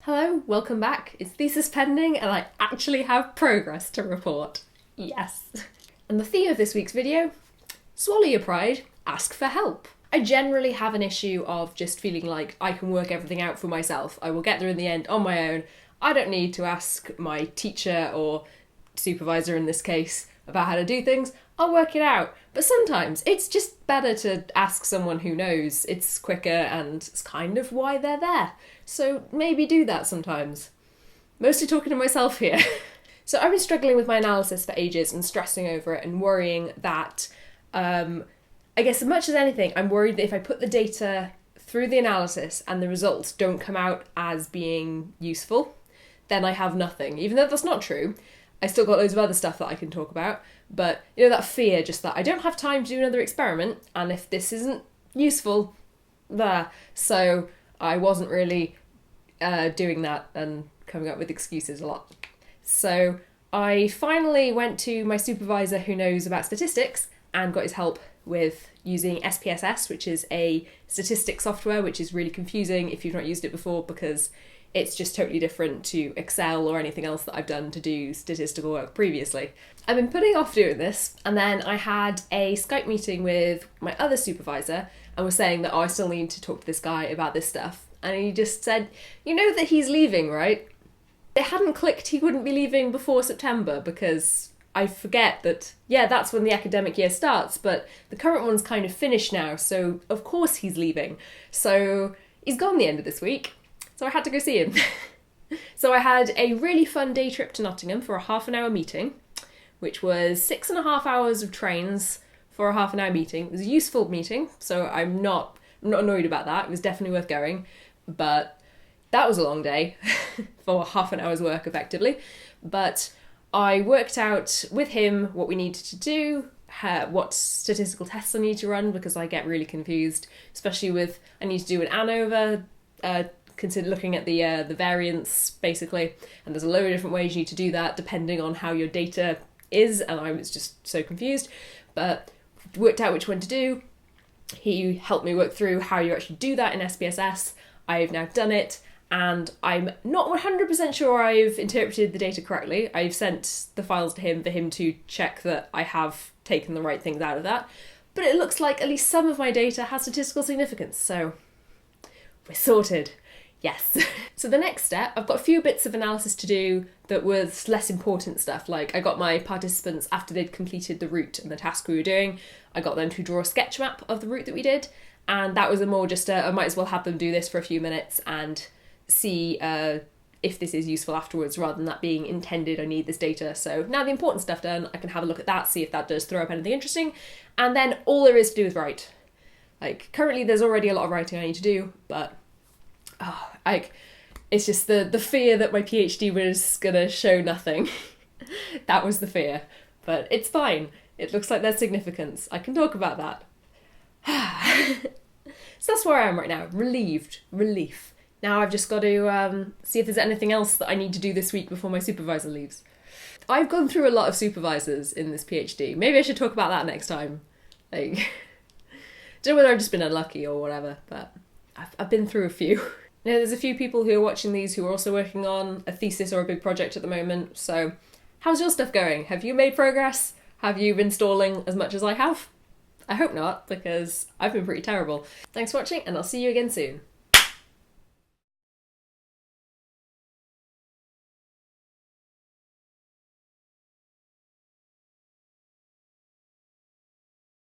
Hello, welcome back. It's thesis pending and I actually have progress to report. Yes. And the theme of this week's video, swallow your pride, ask for help. I generally have an issue of just feeling like I can work everything out for myself. I will get there in the end on my own. I don't need to ask my teacher or supervisor in this case about how to do things. I'll work it out. But sometimes it's just better to ask someone who knows. It's quicker and it's kind of why they're there. So maybe do that sometimes. Mostly talking to myself here. So I've been struggling with my analysis for ages and stressing over it and worrying that, I guess as much as anything, I'm worried that if I put the data through the analysis and the results don't come out as being useful, then I have nothing. Even though that's not true, I still got loads of other stuff that I can talk about. But, you know, that fear, just that I don't have time to do another experiment, and if this isn't useful, there. So I wasn't really doing that and coming up with excuses a lot. So I finally went to my supervisor who knows about statistics and got his help with using SPSS, which is a statistics software, which is really confusing if you've not used it before because it's just totally different to Excel or anything else that I've done to do statistical work previously. I've been putting off doing this, and then I had a Skype meeting with my other supervisor and was saying that, I still need to talk to this guy about this stuff. And he just said, you know that he's leaving, right? It hadn't clicked he wouldn't be leaving before September because I forget that, yeah, that's when the academic year starts, but the current one's kind of finished now, so of course he's leaving. So he's gone the end of this week. So I had to go see him. So I had a really fun day trip to Nottingham for a half-an-hour meeting, which was 6.5 hours of trains for a half-an-hour meeting. It was a useful meeting, so I'm not annoyed about that. It was definitely worth going, but that was a long day for half an hour's work, effectively. But I worked out with him what we needed to do, what statistical tests I need to run, because I get really confused, especially with I need to do an ANOVA, consider looking at the variance basically, and there's a load of different ways you need to do that depending on how your data is, and I was just so confused, but worked out which one to do. He helped me work through how you actually do that in SPSS. I've now done it, and I'm not 100% sure I've interpreted the data correctly. I've sent the files to him for him to check that I have taken the right things out of that, but it looks like at least some of my data has statistical significance, so we're sorted. Yes. So the next step, I've got a few bits of analysis to do that was less important stuff. Like I got my participants, after they'd completed the route and the task we were doing, I got them to draw a sketch map of the route that we did. And that was a more just I might as well have them do this for a few minutes and see if this is useful afterwards, rather than that being intended, I need this data. So now the important stuff done, I can have a look at that, see if that does throw up anything interesting. And then all there is to do is write. Like currently there's already a lot of writing I need to do, but it's just the fear that my PhD was gonna show nothing. That was the fear. But it's fine. It looks like there's significance. I can talk about that. So that's where I am right now. Relief. Now I've just got to see if there's anything else that I need to do this week before my supervisor leaves. I've gone through a lot of supervisors in this PhD. Maybe I should talk about that next time. Like, don't know whether I've just been unlucky or whatever, but I've been through a few. Now, there's a few people who are watching these who are also working on a thesis or a big project at the moment, so how's your stuff going? Have you made progress? Have you been stalling as much as I have? I hope not, because I've been pretty terrible. Thanks for watching, and I'll see you again soon.